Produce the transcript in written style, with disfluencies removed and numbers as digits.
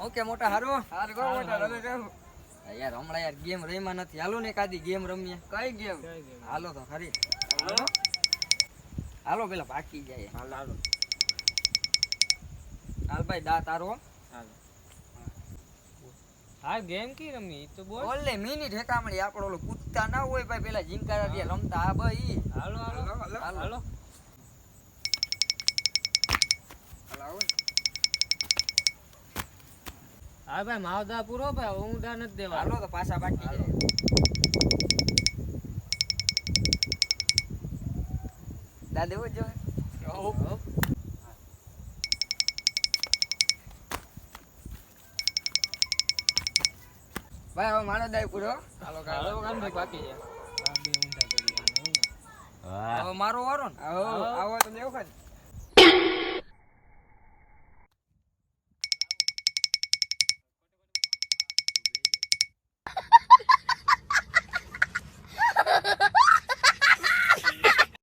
Okay મોટા હારો હાર ગો મોટા રમે જાવ યાર હમણાં યાર ગેમ રહીમાં નથી. હાલો ને કાદી ગેમ રમીએ. કઈ ગેમ હાલો તો ખરી. હાલો હાલો પેલા પાકી જાય. હાલ હાલો હાલ ભાઈ દા તારો. હાલો હા ગેમ કી રમી ઈ તો બોલ. ઓલે મિનિટ હેકામણી આપણો ઓલો કૂદતા ના હોય ભાઈ પેલા જીંકારા દે રમતા આ ભાઈ. હાલો હાલો હાલો હાલો. હાલો હાલો હા ભાઈ માવદા પૂરો ભાઈ ઊંધા નથી દેવા. હાલો તો પાછા પાકી જાય. દા દેવો જો. ભાઈ હવે મારો દાય પૂરો. હાલો હાલો કાન ભાઈ બાકી છે. આ બે ઊંધા કરી આને. હવે મારો વારો ને. આવો આવો તો દેવ ખાન